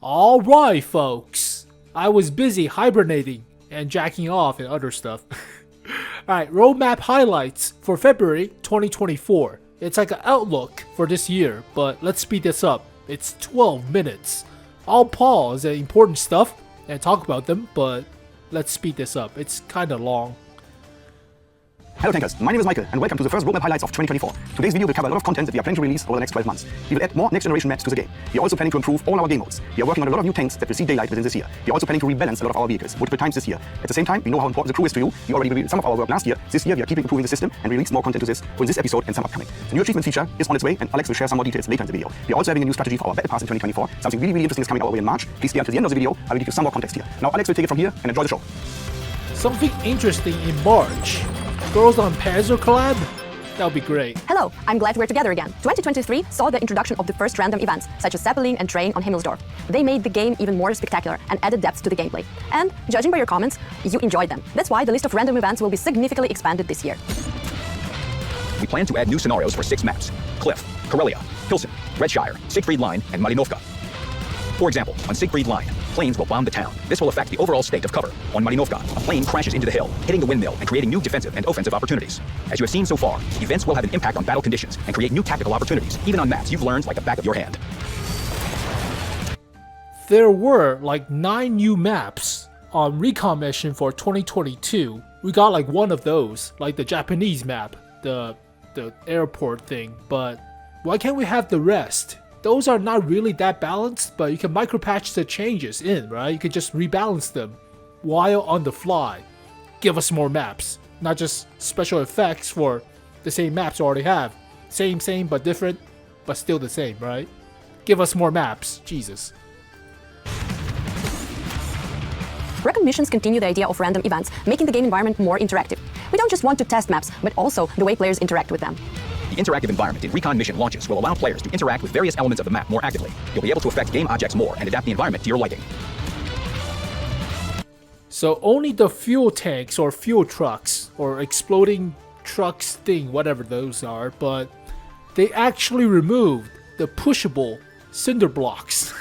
Alright folks, I was busy hibernating and jacking off and other stuff. Alright, roadmap highlights for February 2024. It's like an outlook for this year, but let's speed this up. It's 12 minutes. I'll pause the important stuff and talk about them, but let's speed this up. It's kinda long. Hello Tankers, my name is Michael and welcome to the first roadmap highlights of 2024. Today's video will cover a lot of content that we are planning to release over the next 12 months. We will add more next generation maps to the game. We are also planning to improve all our game modes. We are working on a lot of new tanks that will see daylight within this year. We are also planning to rebalance a lot of our vehicles multiple times this year. At the same time, we know how important the crew is to you. We already revealed some of our work last year. This year we are keeping improving the system and release more content to this for this episode and some upcoming. The new achievement feature is on its way and Alex will share some more details later in the video. We are also having a new strategy for our battle pass in 2024. Something really interesting is coming our way in March. Please stay until the end of the video. I will give you some more context here. Now Alex will take it from here and enjoy the show. Something interesting in March. Girls on Panzer collab? That would be great. Hello, I'm glad we're together again. 2023 saw the introduction of the first random events, such as Zeppelin and Train on Himmelsdorf. They made the game even more spectacular and added depth to the gameplay. And, judging by your comments, you enjoyed them. That's why the list of random events will be significantly expanded this year. We plan to add new scenarios for 6 maps: Cliff, Karelia, Pilsen, Redshire, Siegfried Line, and Malinovka. For example, on Siegfried Line, planes will bomb the town. This will affect the overall state of cover. On Malinovka, a plane crashes into the hill, hitting the windmill and creating new defensive and offensive opportunities. As you have seen so far, events will have an impact on battle conditions and create new tactical opportunities, even on maps you've learned like the back of your hand. There were like 9 new maps on Recon mission for 2022. We got like one of those, like the Japanese map, the airport thing, but why can't we have the rest? Those are not really that balanced, but you can micropatch the changes in, right? You could just rebalance them while on the fly. Give us more maps, not just special effects for the same maps you already have. Same, but different, but still the same, right? Give us more maps, Jesus. Recon missions continue the idea of random events, making the game environment more interactive. We don't just want to test maps, but also the way players interact with them. The interactive environment in Recon mission launches will allow players to interact with various elements of the map more actively. You'll be able to affect game objects more and adapt the environment to your liking. So only the fuel tanks or fuel trucks or exploding trucks thing, whatever those are, but they actually removed the pushable cinder blocks.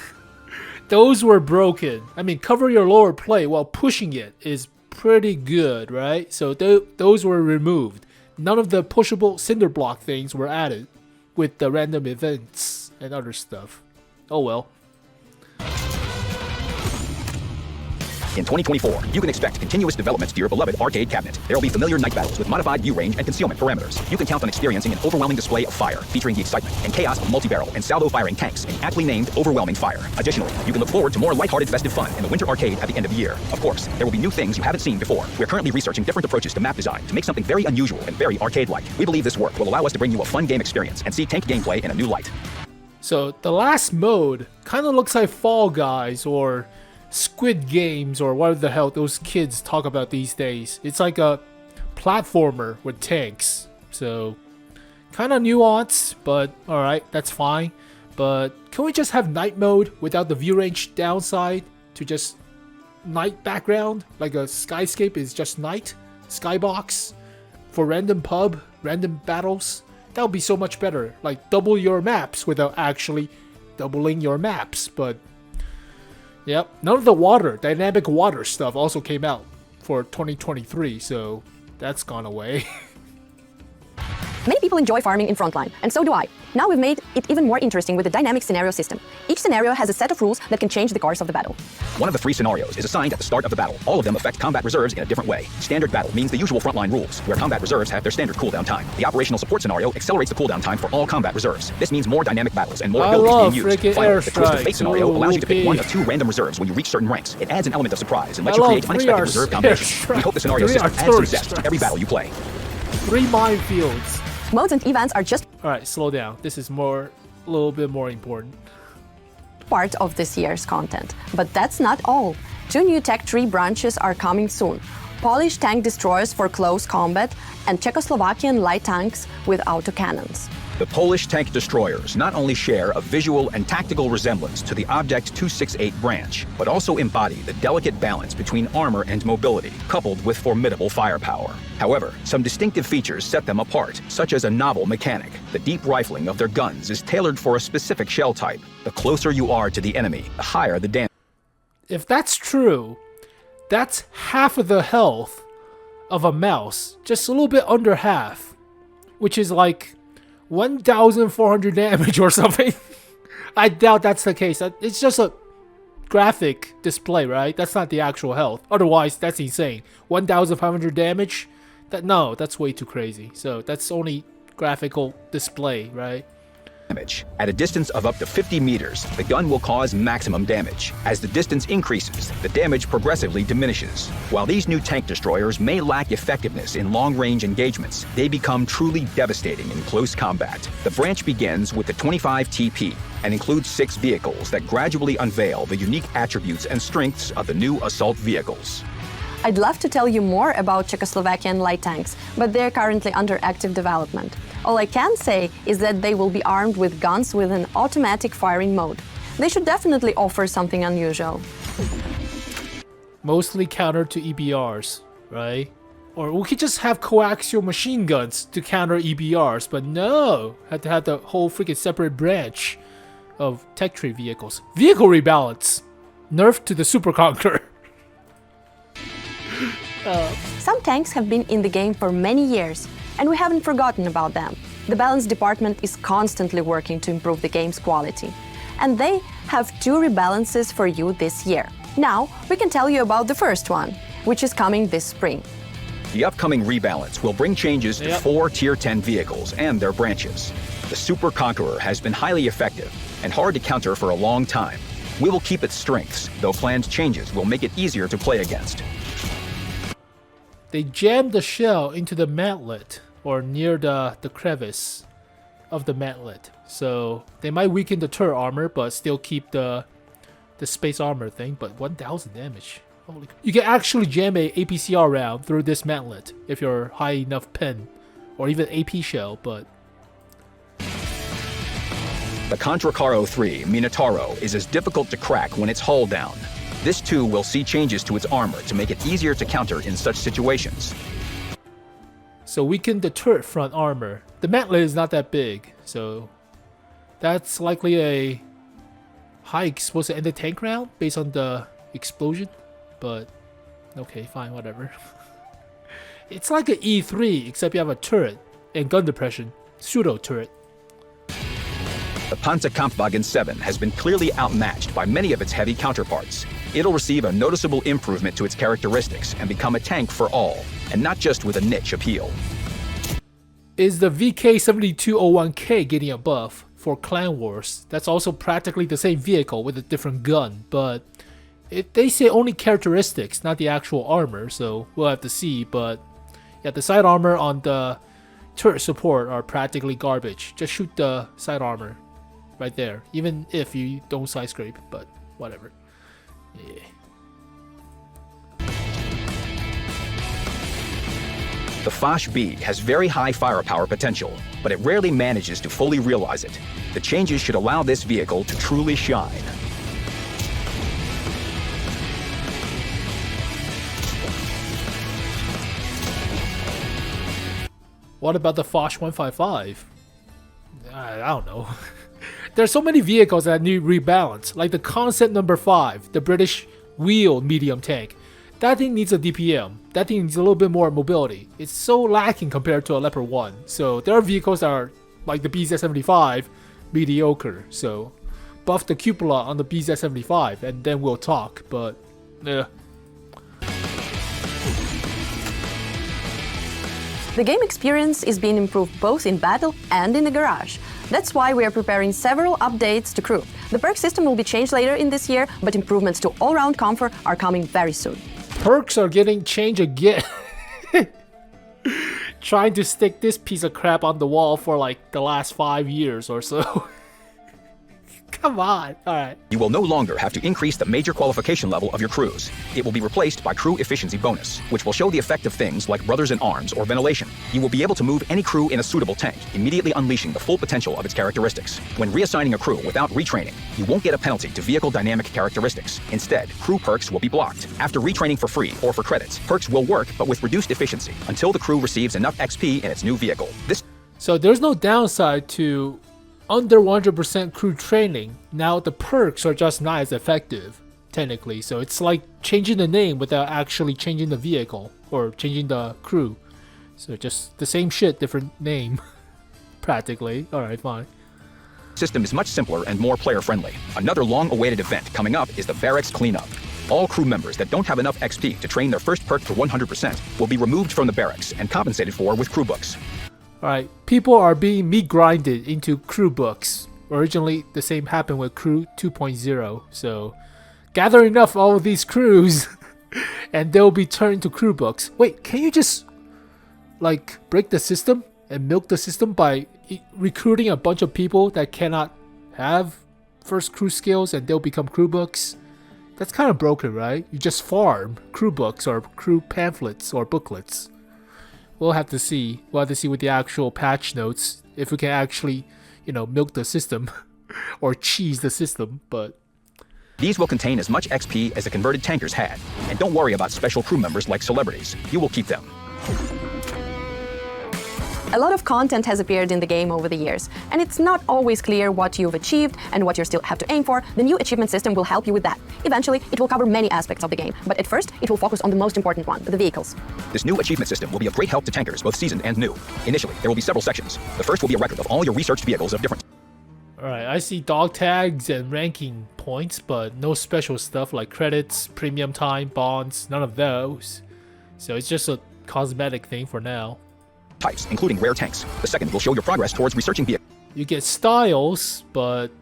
Those were broken. I mean, cover your lower plate while pushing it is pretty good, right? So those were removed. None of the pushable cinder block things were added with the random events and other stuff. Oh well. In 2024, you can expect continuous developments to your beloved arcade cabinet. There will be familiar night battles with modified view range and concealment parameters. You can count on experiencing an overwhelming display of fire, featuring the excitement and chaos of multi-barrel and salvo-firing tanks in aptly named Overwhelming Fire. Additionally, you can look forward to more lighthearted festive fun in the winter arcade at the end of the year. Of course, there will be new things you haven't seen before. We're currently researching different approaches to map design to make something very unusual and very arcade-like. We believe this work will allow us to bring you a fun game experience and see tank gameplay in a new light. So the last mode kind of looks like Fall Guys or Squid Games or whatever the hell those kids talk about these days. It's like a platformer with tanks. So kind of nuanced, but alright, that's fine. But can we just have night mode without the view range downside to just night background? Like a skyscape is just night? Skybox for random pub, random battles? That would be so much better. Like double your maps without actually doubling your maps, but yep, none of the dynamic water stuff also came out for 2023, so that's gone away. Many people enjoy farming in Frontline, and so do I. Now we've made it even more interesting with the dynamic scenario system. Each scenario has a set of rules that can change the course of the battle. One of the 3 scenarios is assigned at the start of the battle. All of them affect combat reserves in a different way. Standard battle means the usual Frontline rules, where combat reserves have their standard cooldown time. The operational support scenario accelerates the cooldown time for all combat reserves. This means more dynamic battles and more abilities being used. Finally, the Twist of Fate scenario allows you to pick 1 of 2 random reserves when you reach certain ranks. It adds an element of surprise and lets you create unexpected reserve combinations. We hope the scenario system adds some zest to every battle you play. 3 minefields. Modes and events are just Alright, slow down. This is a little bit more important. part of this year's content. But that's not all. 2 new tech tree branches are coming soon. Polish tank destroyers for close combat and Czechoslovakian light tanks with autocannons. The Polish tank destroyers not only share a visual and tactical resemblance to the Object 268 branch, but also embody the delicate balance between armor and mobility, coupled with formidable firepower. However, some distinctive features set them apart, such as a novel mechanic. The deep rifling of their guns is tailored for a specific shell type. The closer you are to the enemy, the higher the damage. If that's true, that's half of the health of a mouse. Just a little bit under half. Which is like 1,400 damage or something. I doubt that's the case. It's just a graphic display, right? That's not the actual health. Otherwise, that's insane. 1,500 damage? No, that's way too crazy. So that's only graphical display, right? At a distance of up to 50 meters, the gun will cause maximum damage. As the distance increases, the damage progressively diminishes. While these new tank destroyers may lack effectiveness in long-range engagements, they become truly devastating in close combat. The branch begins with the 25 TP and includes 6 vehicles that gradually unveil the unique attributes and strengths of the new assault vehicles. I'd love to tell you more about Czechoslovakian light tanks, but they're currently under active development. All I can say is that they will be armed with guns with an automatic firing mode. They should definitely offer something unusual. Mostly counter to EBRs, right? Or we could just have coaxial machine guns to counter EBRs, but no! Had to have the whole freaking separate branch of tech tree vehicles. Vehicle rebalance! Nerf to the Super Conqueror. Some tanks have been in the game for many years, and we haven't forgotten about them. The balance department is constantly working to improve the game's quality. And they have 2 rebalances for you this year. Now, we can tell you about the first one, which is coming this spring. The upcoming rebalance will bring changes to 4 Tier 10 vehicles and their branches. The Super Conqueror has been highly effective and hard to counter for a long time. We will keep its strengths, though planned changes will make it easier to play against. They jammed the shell into the mantlet, or near the crevice of the mantlet. So they might weaken the turret armor, but still keep the space armor thing. But 1,000 damage. Holy! You can actually jam a APCR round through this mantlet if you're high enough pin, or even AP shell. But the Contracaro 3 Minotauro is as difficult to crack when it's hull down. This too will see changes to its armor to make it easier to counter in such situations. So weaken the turret front armor. The mantlet is not that big, so that's likely a hike supposed to end the tank round based on the explosion. But okay, fine, whatever. It's like an E3 except you have a turret and gun depression, pseudo turret. The Panzerkampfwagen 7 has been clearly outmatched by many of its heavy counterparts. It'll receive a noticeable improvement to its characteristics and become a tank for all, and not just with a niche appeal. Is the VK7201K getting a buff for Clan Wars? That's also practically the same vehicle with a different gun, but they say only characteristics, not the actual armor, so we'll have to see. But yeah, the side armor on the turret support are practically garbage. Just shoot the side armor right there, even if you don't side scrape, but whatever. Yeah. The 𝗥cie has very high firepower potential, but it rarely manages to fully realize it. The changes should allow this vehicle to truly shine. What about the 𝗥cie 155? I don't know. There's so many vehicles that need rebalance, like the Concept number 5, the British wheeled medium tank. That thing needs a DPM. That thing needs a little bit more mobility. It's so lacking compared to a Leopard 1. So there are vehicles that are like the BZ-75, mediocre. So buff the cupola on the BZ-75 and then we'll talk. But the game experience is being improved both in battle and in the garage. That's why we are preparing several updates to crew. The perk system will be changed later in this year, but improvements to all-round comfort are coming very soon. Perks are getting changed again. Trying to stick this piece of crap on the wall for like the last 5 years or so. Come on. All right. You will no longer have to increase the major qualification level of your crews. It will be replaced by crew efficiency bonus, which will show the effect of things like brothers in arms or ventilation. You will be able to move any crew in a suitable tank, immediately unleashing the full potential of its characteristics. When reassigning a crew without retraining, you won't get a penalty to vehicle dynamic characteristics. Instead, crew perks will be blocked. After retraining for free or for credits, perks will work but with reduced efficiency until the crew receives enough XP in its new vehicle. So there's no downside to under 100% crew training. Now the perks are just not as effective, technically. So it's like changing the name without actually changing the vehicle or changing the crew. So just the same shit, different name, practically. Alright, fine. System is much simpler and more player-friendly. Another long-awaited event coming up is the Barracks Cleanup. All crew members that don't have enough XP to train their first perk to 100% will be removed from the barracks and compensated for with crew books. Alright, people are being meat grinded into crew books. Originally, the same happened with crew 2.0, so gather enough all of these crews and they'll be turned into crew books. Wait, can you just like break the system and milk the system by recruiting a bunch of people that cannot have first crew skills and they'll become crew books? That's kind of broken, right? You just farm crew books or crew pamphlets or booklets. We'll have to see. We'll have to see with the actual patch notes if we can actually, you know, milk the system or cheese the system, but these will contain as much XP as the converted tankers had. And don't worry about special crew members like celebrities. You will keep them. A lot of content has appeared in the game over the years, and it's not always clear what you've achieved and what you still have to aim for. The new achievement system will help you with that. Eventually, it will cover many aspects of the game, but at first, it will focus on the most important one, the vehicles. This new achievement system will be of great help to tankers, both seasoned and new. Initially, there will be several sections. The first will be a record of all your researched vehicles of different... Alright, I see dog tags and ranking points, but no special stuff like credits, premium time, bonds, none of those. So it's just a cosmetic thing for now. Types, including rare tanks. The second will show your progress towards researching vehicles. You get styles, but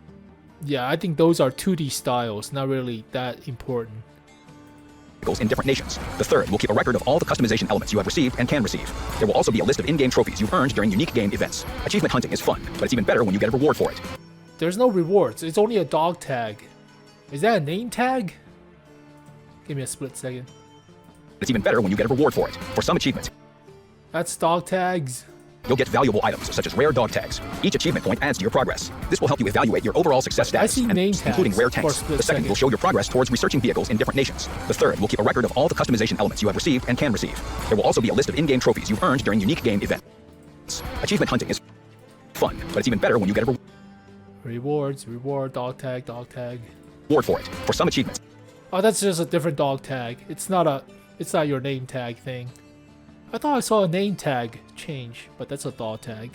yeah, I think those are 2D styles, not really that important. In different nations. The third will keep a record of all the customization elements you have received and can receive. There will also be a list of in-game trophies you've earned during unique game events. Achievement hunting is fun, but it's even better when you get a reward for it. There's no rewards, it's only a dog tag. Is that a name tag? Give me a split second. It's even better when you get a reward for it. For some achievements, that's dog tags. You'll get valuable items, such as rare dog tags. Each achievement point adds to your progress. This will help you evaluate your overall success status, I see name tags, including rare tanks. The second will show your progress towards researching vehicles in different nations. The third will keep a record of all the customization elements you have received and can receive. There will also be a list of in-game trophies you've earned during unique game events. Achievement hunting is fun, but it's even better when you get a reward, dog tag. Reward for it. For some achievements. Oh, that's just a different dog tag. It's not your name tag thing. I thought I saw a name tag change, but that's a dog tag.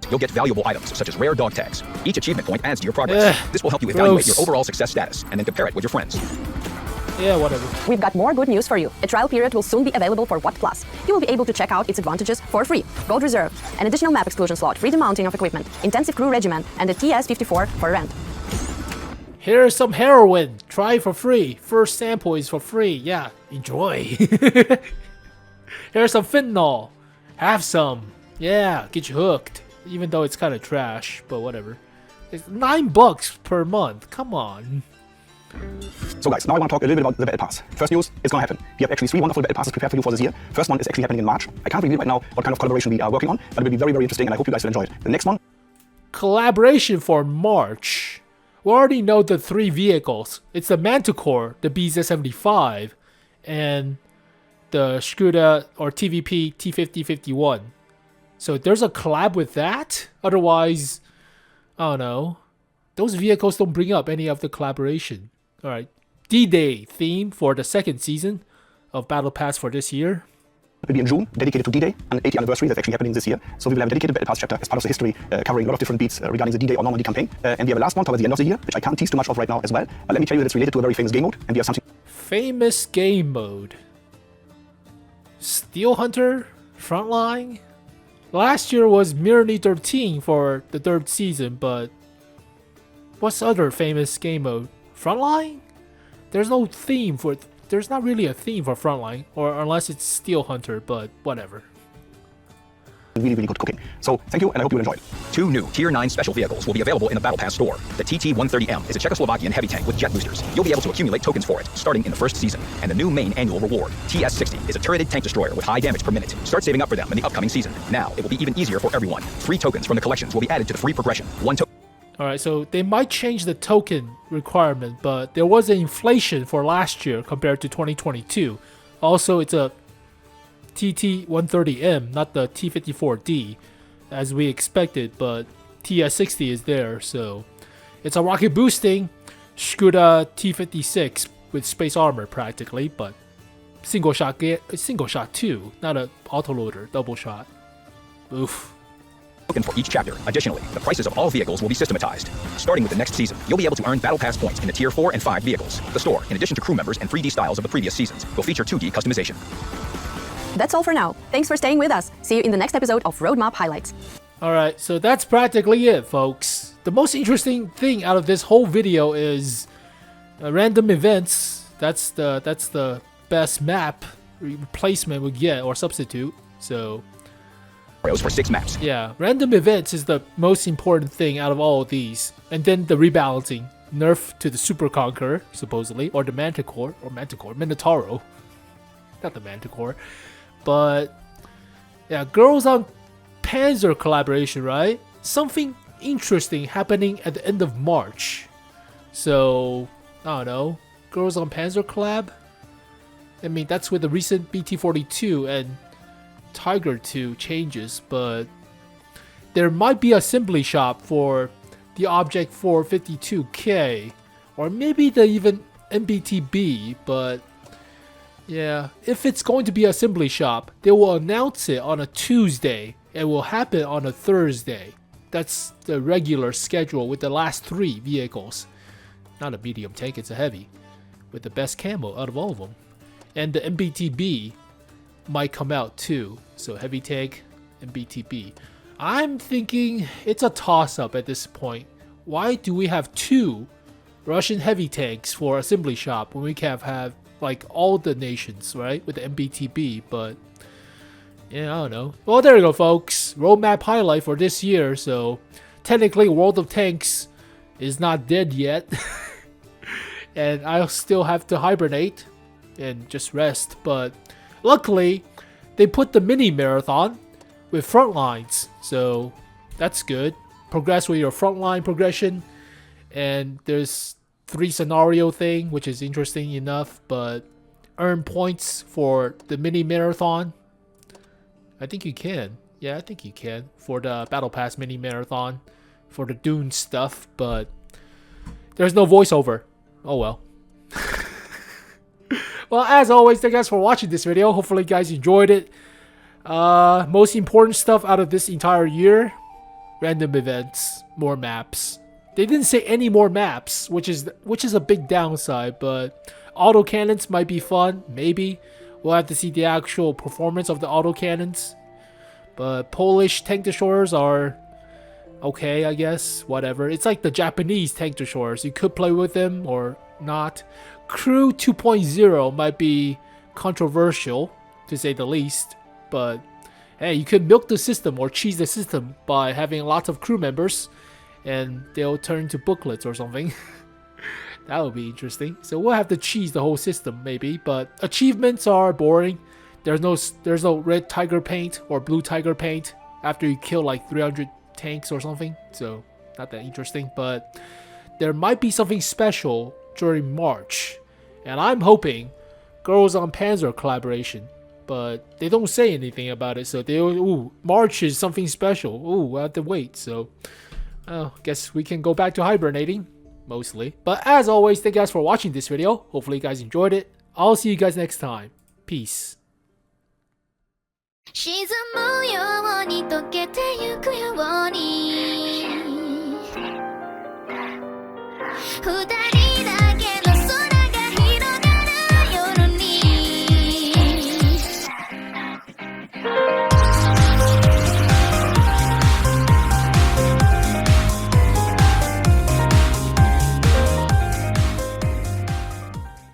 You'll get valuable items, such as rare dog tags. Each achievement point adds to your progress. This will help you evaluate your overall success status, and then compare it with your friends. Yeah, whatever. We've got more good news for you. A trial period will soon be available for WoT Plus. You will be able to check out its advantages for free. Gold Reserve, an additional map exclusion slot, free demounting of equipment, intensive crew regimen, and a TS-54 for rent. Here's some heroin. Try it for free. First sample is for free. Yeah, enjoy. Here's some fentanyl. Have some. Yeah, get you hooked. Even though it's kind of trash, but whatever. It's $9 per month. Come on. So guys, now I want to talk a little bit about the Battle Pass. First news, it's gonna happen. We have actually 3 wonderful Battle Passes prepared for you for this year. First one is actually happening in March. I can't reveal right now what kind of collaboration we are working on, but it will be very, very interesting and I hope you guys will enjoy it. The next one. Collaboration for March. We already know the 3 vehicles. It's the Manticore, the BZ-75, and the 𝗥cie or TVP T5051. So there's a collab with that? Otherwise, I don't know. Those vehicles don't bring up any of the collaboration. Alright, D-Day theme for the 2nd season of Battle Pass for this year. It will be in June, dedicated to D-Day, an 80th anniversary that's actually happening this year. So we will have a dedicated Battle Pass chapter as part of the history, covering a lot of different beats regarding the D-Day or Normandy campaign. And we have a last one towards the end of the year, which I can't tease too much of right now as well. But let me tell you that it's related to a very famous game mode, and we have something... Famous game mode. Steel Hunter? Frontline? Last year was Mirror 13 for the 3rd season, but... what's other famous game mode? Frontline? There's no theme for... There's not really a theme for Frontline, or unless it's Steel Hunter, but whatever. Really, really good cooking. So thank you, and I hope you will enjoy it. 2 new Tier 9 special vehicles will be available in the Battle Pass store. The TT-130M is a Czechoslovakian heavy tank with jet boosters. You'll be able to accumulate tokens for it, starting in the first season. And the new main annual reward, TS-60, is a turreted tank destroyer with high damage per minute. Start saving up for them in the upcoming season. Now, it will be even easier for everyone. 3 tokens from the collections will be added to the free progression. 1 token. Alright, so they might change the token requirement, but there was an inflation for last year compared to 2022. Also, it's a TT-130M, not the T-54D, as we expected, but TS-60 is there, so it's a rocket boosting 𝗥cie T-56 with space armor practically, but single shot too, not a autoloader, double shot. Oof. Token for each chapter. Additionally, the prices of all vehicles will be systematized. Starting with the next season, you'll be able to earn Battle Pass points in the Tier 4 and 5 vehicles. The store, in addition to crew members and 3D styles of the previous seasons, will feature 2D customization. That's all for now. Thanks for staying with us. See you in the next episode of Roadmap Highlights. Alright, so that's practically it, folks. The most interesting thing out of this whole video is random events. That's the best map replacement we get, or substitute, so... For 6 maps. Yeah, random events is the most important thing out of all of these. And then the rebalancing. Nerf to the Super Conqueror, supposedly. Or the Manticore. Minotauro. Not the Manticore. But, yeah, Girls on Panzer collaboration, right? Something interesting happening at the end of March. So, I don't know. Girls on Panzer collab? I mean, that's with the recent BT-42 and Tiger 2 changes, but there might be assembly shop for the Object 452K, or maybe the even MBTB, but yeah, if it's going to be assembly shop, they will announce it on a Tuesday. It will happen on a Thursday. That's the regular schedule with the last 3 vehicles. Not a medium tank, it's a heavy, with the best camo out of all of them. And the MBTB might come out too, so heavy tank and BTB. I'm thinking it's a toss-up at this point. Why do we have 2 Russian heavy tanks for assembly shop when we can have like all the nations, right, with the MBTB? But yeah, I don't know. Well, there you go, folks. Roadmap highlight for this year. So technically, World of Tanks is not dead yet, and I'll still have to hibernate and just rest, but luckily, they put the mini marathon with Frontlines, so that's good. Progress with your Frontline progression, and there's 3 scenario thing, which is interesting enough, but earn points for the mini marathon. I think you can. Yeah, I think you can for the Battle Pass mini marathon for the Dune stuff, but there's no voiceover. Oh well. Well, as always, thank you guys for watching this video. Hopefully you guys enjoyed it. Most important stuff out of this entire year, random events, more maps. They didn't say any more maps, which is a big downside, but autocannons might be fun, maybe. We'll have to see the actual performance of the autocannons. But Polish tank destroyers are okay, I guess, whatever. It's like the Japanese tank destroyers. You could play with them or not. Crew 2.0 might be controversial, to say the least, but hey, you could milk the system or cheese the system by having lots of crew members and they'll turn to booklets or something. That would be interesting. So we'll have to cheese the whole system maybe, but achievements are boring. There's no red tiger paint or blue tiger paint after you kill like 300 tanks or something, so not that interesting, but there might be something special during March, and I'm hoping Girls on Panzer collaboration, but they don't say anything about it, so March is something special. We'll have to wait, so guess we can go back to hibernating, mostly. But as always, thank you guys for watching this video. Hopefully you guys enjoyed it. I'll see you guys next time. Peace. 沈むように溶けてゆくように二人